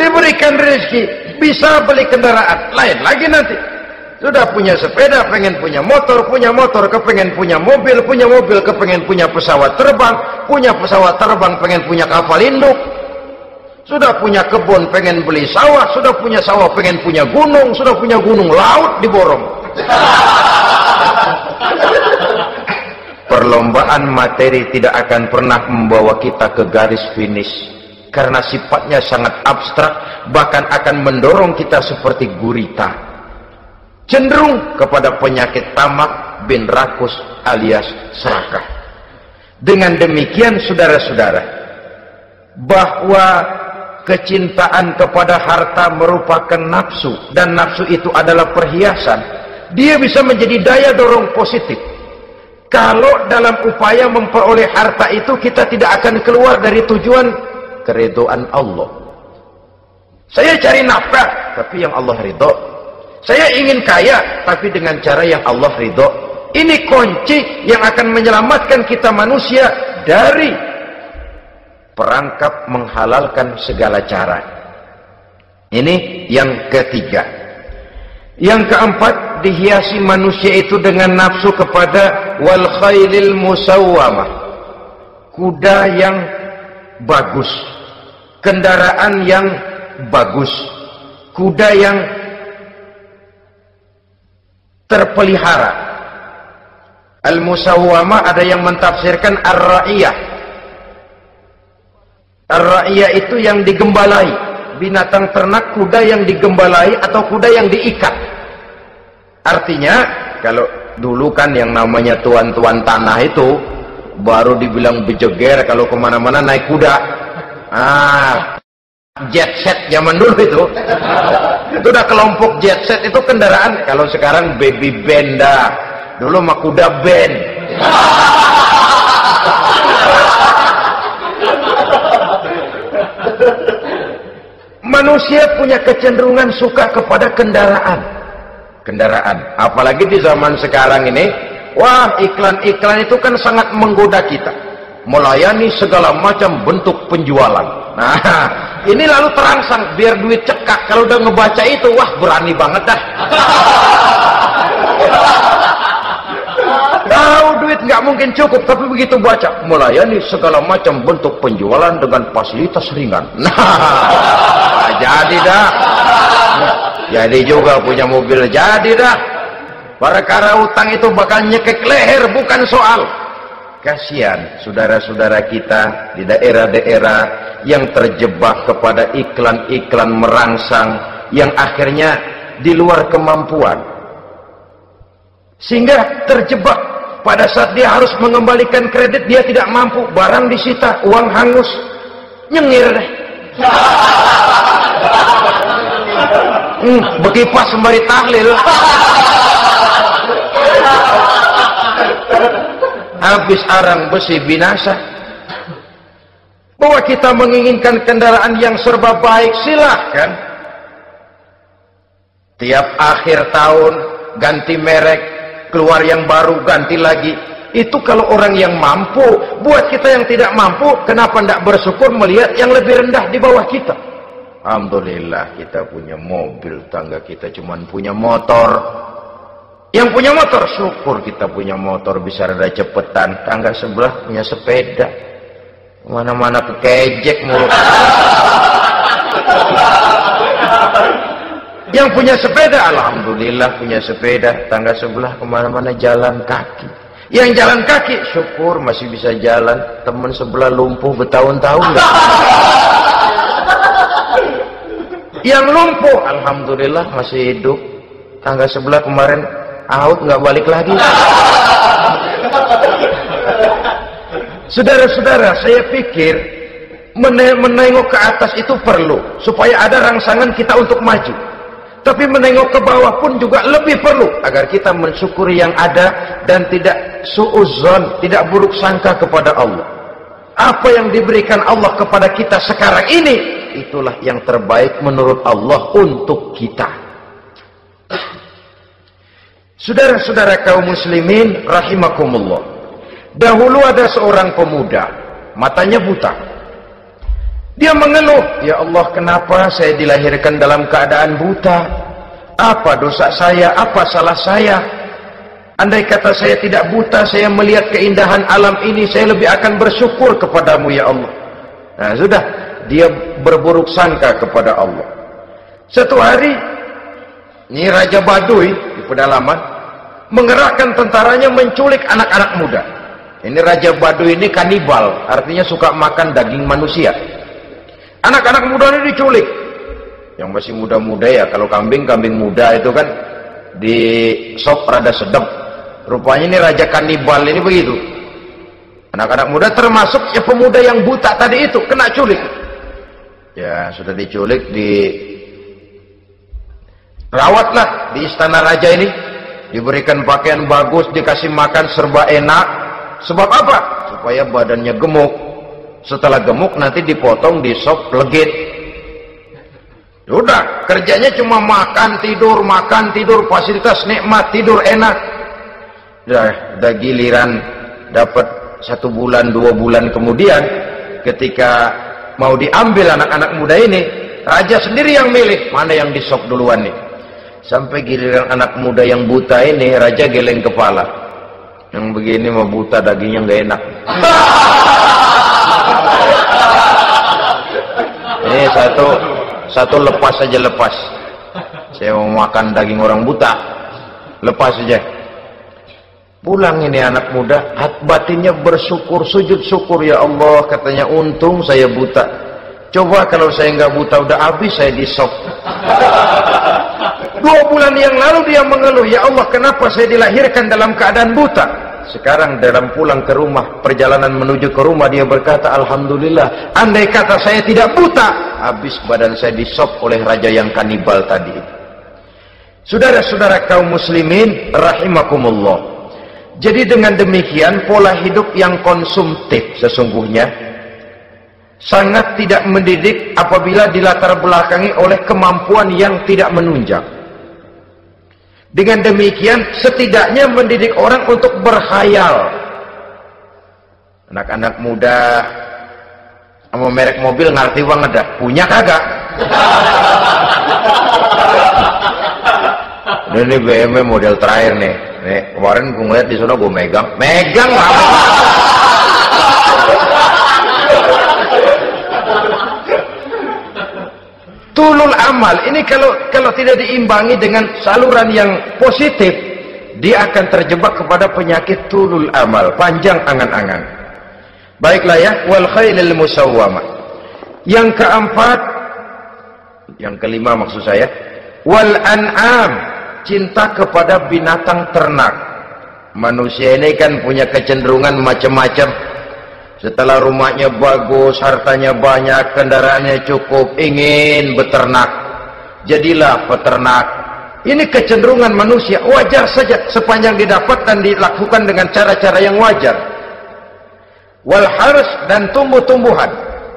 Diberikan rezeki, bisa beli kendaraan, lain lagi nanti. Sudah punya sepeda, pengen punya motor, kepengen punya mobil, kepengen punya pesawat terbang, pengen punya kapal induk. Sudah punya kebun, pengen beli sawah, sudah punya sawah, pengen punya gunung, sudah punya gunung, laut diborong. Perlombaan materi tidak akan pernah membawa kita ke garis finish, karena sifatnya sangat abstrak, bahkan akan mendorong kita seperti gurita, cenderung kepada penyakit tamak bin rakus alias serakah. Dengan demikian saudara-saudara, bahwa kecintaan kepada harta merupakan nafsu, dan nafsu itu adalah perhiasan, dia bisa menjadi daya dorong positif. Kalau dalam upaya memperoleh harta itu kita tidak akan keluar dari tujuan keridhaan Allah. Saya cari nafkah, tapi yang Allah ridho. Saya ingin kaya, tapi dengan cara yang Allah ridho. Ini kunci yang akan menyelamatkan kita manusia dari perangkap menghalalkan segala cara. Ini yang ketiga. Yang keempat, dihiasi manusia itu dengan nafsu kepada wal khailil musawwamah, kuda yang bagus, kendaraan yang bagus, kuda yang terpelihara. Al musawwamah ada yang mentafsirkan ar-ra'iyah. Ar-ra'iyah itu yang digembalai, binatang ternak, kuda yang digembalai atau kuda yang diikat. Artinya, kalau dulu kan yang namanya tuan-tuan tanah itu baru dibilang bejeger kalau kemana-mana naik kuda. Jet set zaman dulu itu udah kelompok jet set itu kendaraan. Kalau sekarang baby benda, dulu mah kuda band. Manusia punya kecenderungan suka kepada kendaraan, apalagi di zaman sekarang ini. Wah, iklan-iklan itu kan sangat menggoda kita, melayani segala macam bentuk penjualan. Nah, ini lalu terangsang biar duit cekak. Kalau udah ngebaca itu, wah berani banget dah. Tahu duit nggak mungkin cukup, tapi begitu baca melayani segala macam bentuk penjualan dengan fasilitas ringan. Nah, jadi dah. Jadi juga punya mobil, jadi dah. Perkara utang itu bakal nyekek leher, bukan soal. Kasihan saudara-saudara kita di daerah-daerah yang terjebak kepada iklan-iklan merangsang yang akhirnya di luar kemampuan, sehingga terjebak pada saat dia harus mengembalikan kredit, dia tidak mampu, barang disita, uang hangus, nyengir deh. Bekipas sembari tahlil. Habis arang besi binasa. Bahwa kita menginginkan kendaraan yang serba baik, silahkan. Tiap akhir tahun ganti merek, keluar yang baru, ganti lagi. Itu kalau orang yang mampu. Buat kita yang tidak mampu, kenapa tidak bersyukur melihat yang lebih rendah di bawah kita? Alhamdulillah kita punya mobil, tangga kita cuman punya motor. Yang punya motor, syukur kita punya motor, bisa rada cepetan. Tangga sebelah punya sepeda, mana-mana kekejek mulu. Yang punya sepeda, alhamdulillah punya sepeda. Tangga sebelah kemana-mana jalan kaki. Yang jalan kaki, syukur masih bisa jalan. Teman sebelah lumpuh bertahun-tahun. Yang lumpuh, alhamdulillah masih hidup. Tangga sebelah kemarin out, nggak balik lagi. Saudara-saudara, saya pikir menengok ke atas itu perlu supaya ada rangsangan kita untuk maju. Tapi menengok ke bawah pun juga lebih perlu agar kita mensyukuri yang ada dan tidak suudzon, tidak buruk sangka kepada Allah. Apa yang diberikan Allah kepada kita sekarang ini, itulah yang terbaik menurut Allah untuk kita. Saudara-saudara kaum muslimin rahimakumullah, Dahulu ada seorang pemuda, matanya buta. Dia mengeluh, "Ya Allah, kenapa saya dilahirkan dalam keadaan buta? Apa dosa saya? Apa salah saya? Andai kata saya tidak buta, saya melihat keindahan alam ini, saya lebih akan bersyukur kepadamu ya Allah." Nah sudah, dia berburuk sangka kepada Allah. Satu hari, ini Raja Baduy di pedalaman mengerahkan tentaranya menculik anak-anak muda. Ini Raja Baduy ini kanibal, artinya suka makan daging manusia. Anak-anak muda ini diculik. Yang masih muda-muda ya, kalau kambing muda itu kan di sop rada sedap. Rupanya ini Raja kanibal ini begitu. Anak-anak muda termasuk ya pemuda yang buta tadi itu kena culik. Ya sudah diculik, rawatlah di istana raja ini, diberikan pakaian bagus, dikasih makan serba enak. Sebab apa? Supaya badannya gemuk. Setelah gemuk nanti dipotong di sop legit. Udah, kerjanya cuma makan tidur, fasilitas nikmat, tidur enak. Udah giliran dapat 1 bulan 2 bulan kemudian, ketika mau diambil anak-anak muda ini, raja sendiri yang milih mana yang di sop duluan nih. Sampai giliran anak muda yang buta ini, raja geleng kepala. Yang begini mah buta, dagingnya nggak enak. Ini satu lepas saja, lepas. Saya mau makan daging orang buta, lepas saja. Pulang ini anak muda, batinnya bersyukur, sujud syukur, ya Allah, katanya untung saya buta. Coba kalau saya nggak buta, udah habis saya di sop. 2 bulan yang lalu dia mengeluh, "Ya Allah, kenapa saya dilahirkan dalam keadaan buta?" Sekarang dalam pulang ke rumah, perjalanan menuju ke rumah, dia berkata, "Alhamdulillah, andai kata saya tidak buta, habis badan saya di sop oleh raja yang kanibal tadi." Saudara-saudara kaum muslimin rahimakumullah. Jadi dengan demikian pola hidup yang konsumtif sesungguhnya sangat tidak mendidik apabila dilatar belakangi oleh kemampuan yang tidak menunjang. Dengan demikian setidaknya mendidik orang untuk berkhayal. Anak-anak muda sama merek mobil ngerti banget dah, punya kagak? Ini BMW model terakhir nih. Nih, kemarin gue ngeliat di sana, gue megang lah. Tulul amal ini kalau tidak diimbangi dengan saluran yang positif, dia akan terjebak kepada penyakit tulul amal, panjang angan-angan. Baiklah ya, wal khailil musawwamah. Yang keempat, yang kelima maksud saya, wal an'am, cinta kepada binatang ternak. Manusia ini kan punya kecenderungan macam-macam. Setelah rumahnya bagus, hartanya banyak, kendaraannya cukup, ingin beternak. Jadilah peternak. Ini kecenderungan manusia, wajar saja sepanjang didapat dan dilakukan dengan cara-cara yang wajar. Wal hars, dan tumbuh-tumbuhan,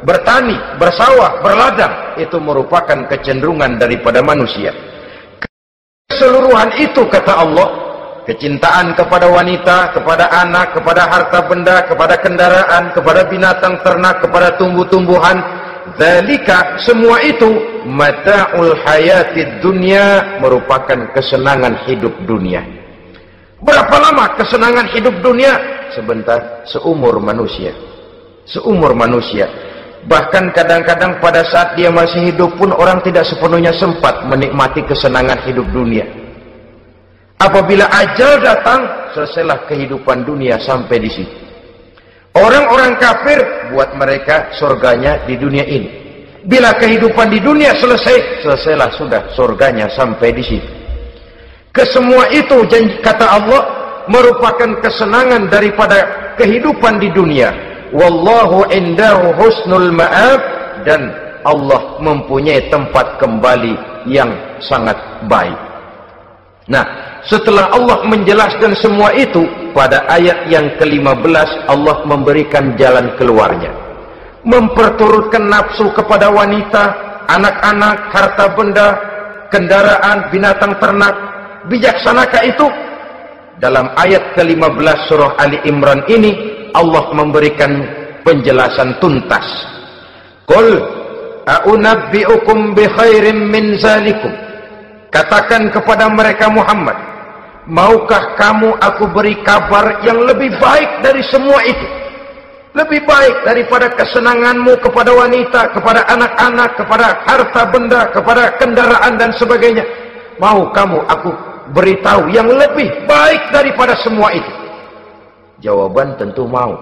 bertani, bersawah, berladang, itu merupakan kecenderungan daripada manusia. Keseluruhan itu kata Allah, kecintaan kepada wanita, kepada anak, kepada harta benda, kepada kendaraan, kepada binatang ternak, kepada tumbuh-tumbuhan, dzalika, semua itu mata'ul hayatid dunya, merupakan kesenangan hidup dunia. Berapa lama kesenangan hidup dunia? Sebentar, seumur manusia. Seumur manusia. Bahkan kadang-kadang pada saat dia masih hidup pun orang tidak sepenuhnya sempat menikmati kesenangan hidup dunia. Apabila ajal datang, selesailah kehidupan dunia sampai di situ. Orang-orang kafir, buat mereka surganya di dunia ini. Bila kehidupan di dunia selesai, selesailah sudah surganya sampai di situ. Kesemua itu, kata Allah, merupakan kesenangan daripada kehidupan di dunia. Wallahu indahu husnul ma'ab, dan Allah mempunyai tempat kembali yang sangat baik. Nah, setelah Allah menjelaskan semua itu, pada ayat yang ke-15 Allah memberikan jalan keluarnya. Memperturutkan nafsu kepada wanita, anak-anak, harta benda, kendaraan, binatang ternak. Bijaksanakah itu? dalam ayat ke-15 surah Ali Imran ini Allah memberikan penjelasan tuntas. Qul a'unabbi'ukum bi khairim min zalikum. Katakan kepada mereka Muhammad, maukah kamu aku beri kabar yang lebih baik dari semua itu? Lebih baik daripada kesenanganmu kepada wanita, kepada anak-anak, kepada harta benda, kepada kendaraan dan sebagainya. Mau kamu aku beritahu yang lebih baik daripada semua itu? Jawaban tentu mau.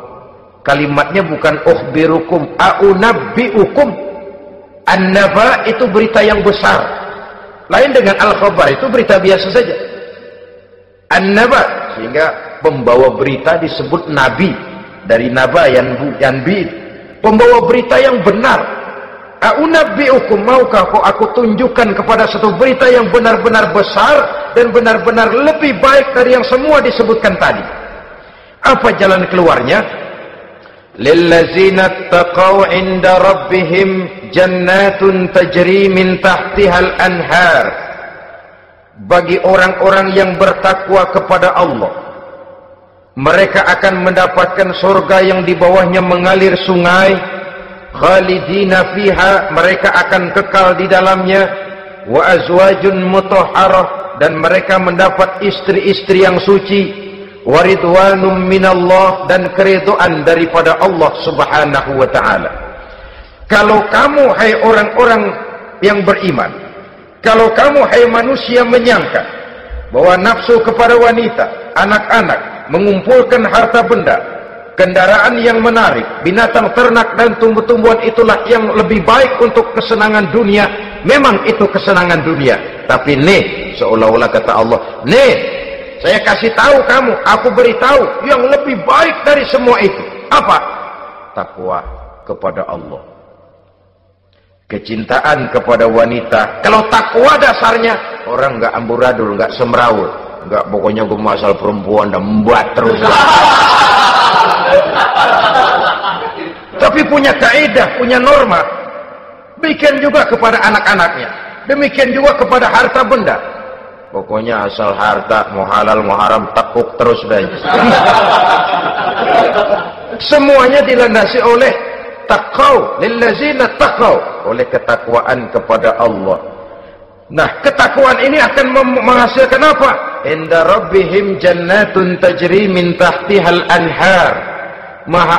Kalimatnya bukan ukhbirukum, a'unabbi'ukum. An-naba itu berita yang besar. Lain dengan al-khabar, itu berita biasa saja. An-naba, sehingga pembawa berita disebut nabi. Dari naba yanbi, pembawa berita yang benar. A'unabbi'ukum, maukah aku tunjukkan kepada satu berita yang benar-benar besar dan benar-benar lebih baik dari yang semua disebutkan tadi. Apa jalan keluarnya? Lillazina taqaw 'inda rabbihim jannatun tajri min tahtihal anhar. Bagi orang-orang yang bertakwa kepada Allah, mereka akan mendapatkan surga yang di bawahnya mengalir sungai. Khalidina fiha, mereka akan kekal di dalamnya. Wa azwajun mutahharah, dan mereka mendapat istri-istri yang suci. Wa ridwanum minallah, dan keridhaan daripada Allah Subhanahu wa taala. Kalau kamu hai orang-orang yang beriman, kalau kamu hai manusia menyangka bahwa nafsu kepada wanita, anak-anak, mengumpulkan harta benda, kendaraan yang menarik, binatang ternak dan tumbuh-tumbuhan itulah yang lebih baik untuk kesenangan dunia, memang itu kesenangan dunia. Tapi nih, seolah-olah kata Allah, nih, saya kasih tahu kamu, aku beritahu yang lebih baik dari semua itu. Apa? Takwa kepada Allah. Kecintaan kepada wanita. Kalau takwa dasarnya, orang nggak amburadul, nggak semrawut. Enggak, pokoknya gue masalah perempuan dan membuat terus. Tapi punya kaidah, punya norma. Demikian juga kepada anak-anaknya. Demikian juga kepada harta benda. Pokoknya asal harta, mau halal, mau haram, takuk terus deh. Semuanya dilandasi oleh taqaw, lillazina taqaw, oleh ketakwaan kepada Allah. Nah, ketakwaan ini akan menghasilkan apa? Inda rabbihim jannatun tajri min tahtihal anhar.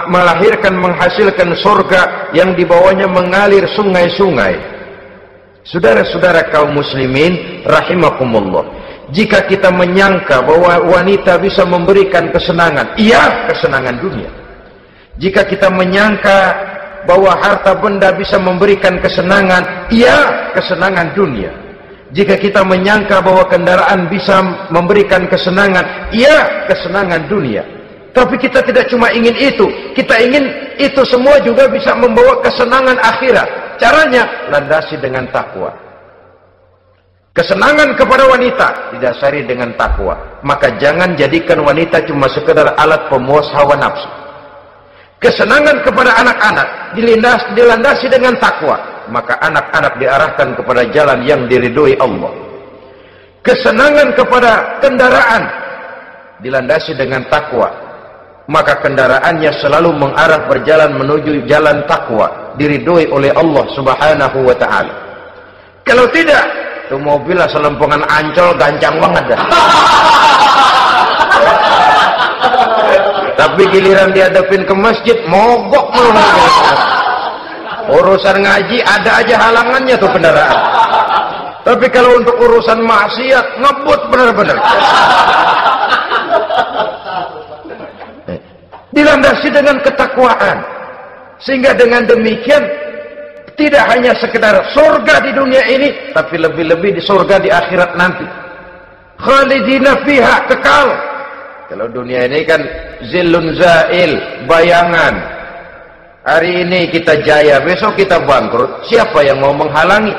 Melahirkan, menghasilkan surga yang di bawahnya mengalir sungai-sungai. Saudara-saudara kaum muslimin rahimakumullah, jika kita menyangka bahwa wanita bisa memberikan kesenangan, iya, kesenangan dunia. Jika kita menyangka bahwa harta benda bisa memberikan kesenangan, iya, kesenangan dunia. Jika kita menyangka bahwa kendaraan bisa memberikan kesenangan, iya, kesenangan dunia. Tapi kita tidak cuma ingin itu, kita ingin itu semua juga bisa membawa kesenangan akhirat. Caranya landasi dengan takwa. Kesenangan kepada wanita didasari dengan takwa. Maka jangan jadikan wanita cuma sekedar alat pemuas hawa nafsu. Kesenangan kepada anak-anak dilandasi dengan takwa. Maka anak-anak diarahkan kepada jalan yang diridhoi Allah. Kesenangan kepada kendaraan dilandasi dengan takwa, maka kendaraannya selalu mengarah berjalan menuju jalan takwa, diridhoi oleh Allah Subhanahu wa taala. Kalau tidak, tuh mobil selempongan Ancol gancang banget dah. Tapi giliran dihadapin ke masjid, mogok mulu. Urusan ngaji ada aja halangannya tuh kendaraan. Tapi kalau untuk urusan maksiat, ngebut benar-benar. Dilandasi dengan ketakwaan, sehingga dengan demikian tidak hanya sekedar surga di dunia ini, tapi lebih-lebih di surga di akhirat nanti. Khalidina fiha, kekal. Kalau dunia ini kan zillun zail, bayangan. Hari ini kita jaya, besok kita bangkrut. Siapa yang mau menghalangi?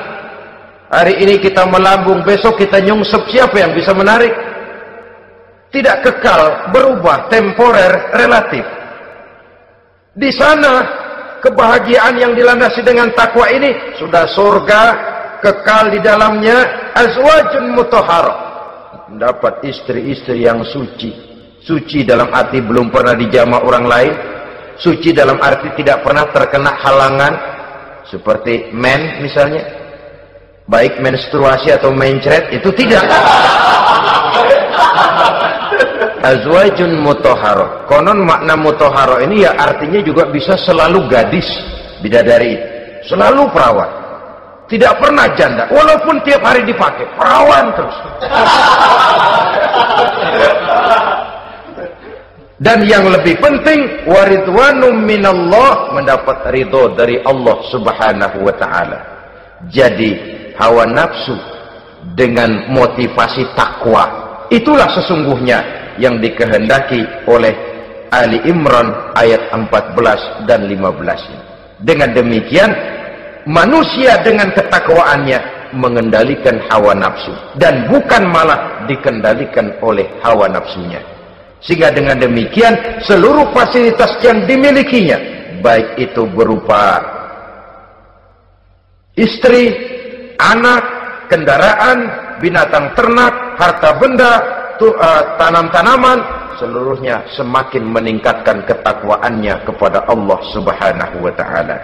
Hari ini kita melambung, besok kita nyungsep. Siapa yang bisa menarik? Tidak kekal, berubah, temporer, relatif. Di sana kebahagiaan yang dilandasi dengan takwa ini sudah surga, kekal di dalamnya, azwajun mutahharah. mendapat istri-istri yang suci. Suci dalam arti belum pernah dijamah orang lain. Suci dalam arti tidak pernah terkena halangan. Seperti men misalnya. Baik menstruasi atau mencret, itu tidak. Azwajun mutahharah. Konon makna mutahharah ini ya artinya juga bisa selalu gadis, bidadari. Selalu perawan. Tidak pernah janda. Walaupun tiap hari dipakai, perawan terus. Dan yang lebih penting, waridwanum minallah, mendapat ridho dari Allah Subhanahu wa taala. Jadi hawa nafsu dengan motivasi takwa, itulah sesungguhnya yang dikehendaki oleh Ali Imran ayat 14 dan 15. Dengan demikian, manusia dengan ketakwaannya mengendalikan hawa nafsu dan bukan malah dikendalikan oleh hawa nafsunya. Sehingga dengan demikian seluruh fasilitas yang dimilikinya, baik itu berupa istri, anak, kendaraan, binatang ternak, harta benda, tanam-tanaman, seluruhnya semakin meningkatkan ketakwaannya kepada Allah Subhanahu wa taala.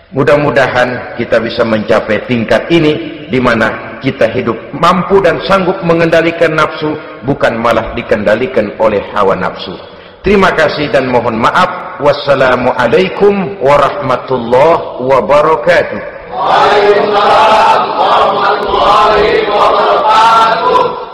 Mudah-mudahan kita bisa mencapai tingkat ini, di mana kita hidup mampu dan sanggup mengendalikan nafsu, bukan malah dikendalikan oleh hawa nafsu. Terima kasih dan mohon maaf. Wassalamualaikum warahmatullahi wabarakatuh. Waalaikumsalam warahmatullahi wabarakatuh.